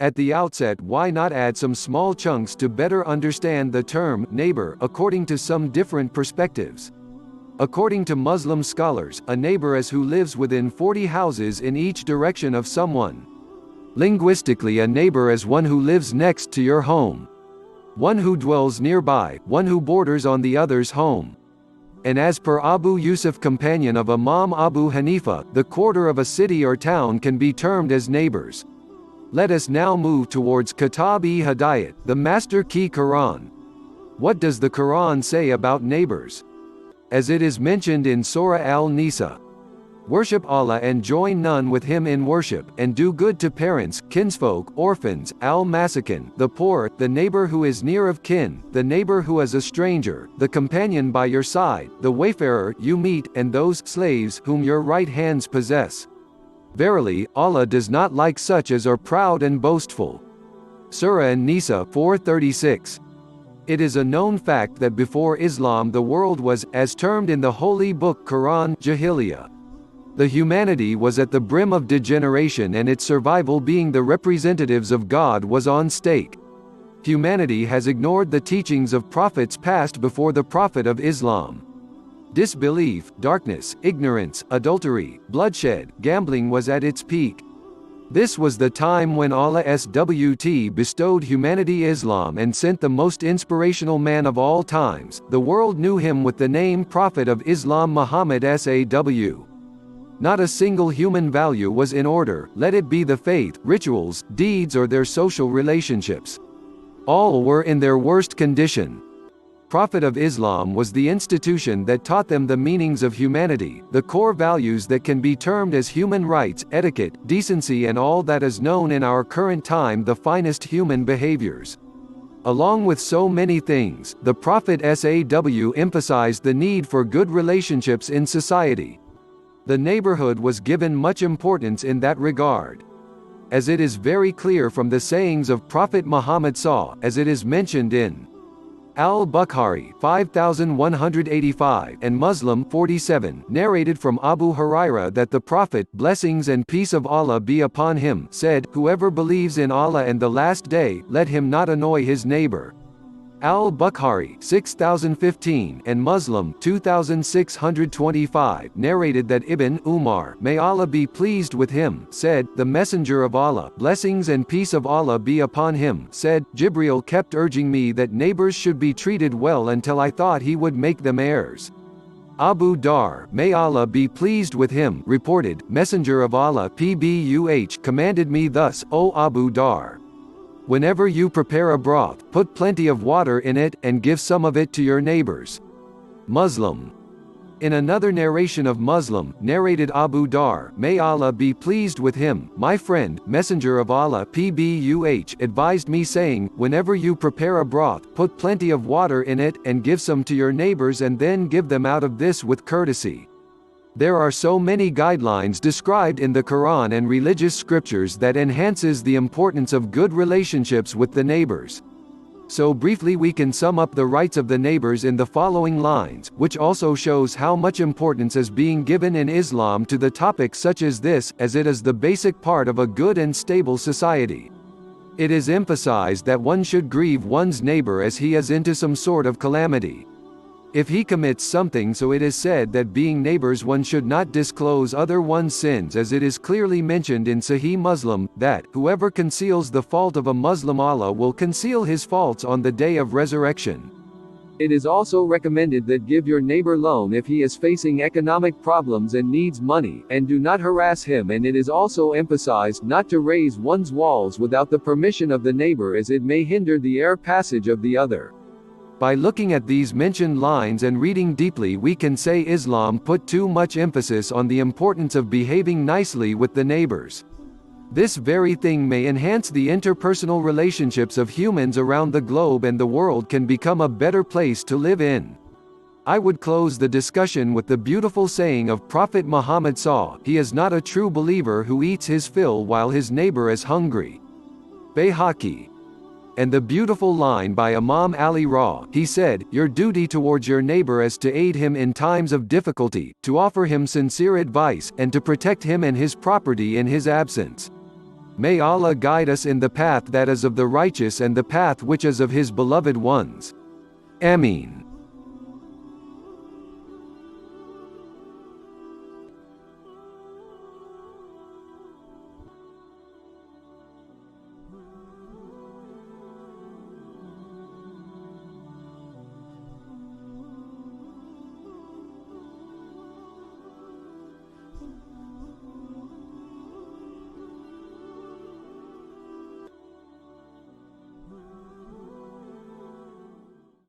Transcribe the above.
At the outset, why not add some small chunks to better understand the term neighbor according to some different perspectives? According to Muslim scholars, a neighbor is who lives within 40 houses in each direction of someone. Linguistically, a neighbor is one who lives next to your home, one who dwells nearby, one who borders on the other's home. And as per Abu Yusuf, companion of Imam Abu Hanifa, the quarter of a city or town can be termed as neighbors. Let us now move towards Kitab-e-Hidayat, the Master Key Quran. What does the Quran say about neighbors? As it is mentioned in Surah Al-Nisa, worship Allah and join none with him in worship, and do good to parents, kinsfolk, orphans, al-masakin, the poor, the neighbor who is near of kin, the neighbor who is a stranger, the companion by your side, the wayfarer you meet, and those slaves whom your right hands possess. Verily, Allah does not like such as are proud and boastful. Surah An-Nisa 4:36. It is a known fact that before Islam the world was, as termed in the holy book Quran, Jahiliyyah. The humanity was at the brim of degeneration, and its survival being the representatives of God was on stake. Humanity has ignored the teachings of prophets past before the Prophet of Islam. Disbelief, darkness, ignorance, adultery, bloodshed, gambling was at its peak. This was the time when Allah SWT bestowed humanity Islam and sent the most inspirational man of all times. The world knew him with the name Prophet of Islam Muhammad SAW. Not a single human value was in order, let it be the faith, rituals, deeds or their social relationships. All were in their worst condition. Prophet of Islam was the institution that taught them the meanings of humanity, the core values that can be termed as human rights, etiquette, decency and all that is known in our current time the finest human behaviors. Along with so many things, the Prophet SAW emphasized the need for good relationships in society. The neighborhood was given much importance in that regard. As it is very clear from the sayings of Prophet Muhammad as it is mentioned in Al-Bukhari 5185 and Muslim 47, narrated from Abu Huraira that the Prophet, blessings and peace of Allah be upon him, said, "Whoever believes in Allah and the last day, let him not annoy his neighbor." Al-Bukhari 6015 and Muslim 2625 narrated that Ibn Umar, may Allah be pleased with him, said, "The Messenger of Allah, blessings and peace of Allah be upon him, said, Jibreel kept urging me that neighbors should be treated well until I thought he would make them heirs." Abu Dar, may Allah be pleased with him, reported, Messenger of Allah PBUH commanded me thus, O Abu Dar, whenever you prepare a broth, put plenty of water in it, and give some of it to your neighbors. Muslim. In another narration of Muslim, narrated Abu Dar, may Allah be pleased with him, my friend, Messenger of Allah PBUH advised me saying, whenever you prepare a broth, put plenty of water in it, and give some to your neighbors and then give them out of this with courtesy. There are so many guidelines described in the Quran and religious scriptures that enhances the importance of good relationships with the neighbors. So briefly we can sum up the rights of the neighbors in the following lines, which also shows how much importance is being given in Islam to the topic such as this, as it is the basic part of a good and stable society. It is emphasized that one should grieve one's neighbor as he is into some sort of calamity. If he commits something, so it is said that being neighbors one should not disclose other one's sins, as it is clearly mentioned in Sahih Muslim, that, whoever conceals the fault of a Muslim, Allah will conceal his faults on the day of resurrection. It is also recommended that give your neighbor loan if he is facing economic problems and needs money, and do not harass him, and it is also emphasized not to raise one's walls without the permission of the neighbor, as it may hinder the air passage of the other. By looking at these mentioned lines and reading deeply, we can say Islam put too much emphasis on the importance of behaving nicely with the neighbors. This very thing may enhance the interpersonal relationships of humans around the globe, and the world can become a better place to live in. I would close the discussion with the beautiful saying of Prophet Muhammad "He is not a true believer who eats his fill while his neighbor is hungry." Bayhaqi. And the beautiful line by Imam Ali Raw, he said, "Your duty towards your neighbor is to aid him in times of difficulty, to offer him sincere advice, and to protect him and his property in his absence." May Allah guide us in the path that is of the righteous and the path which is of His beloved ones. Ameen.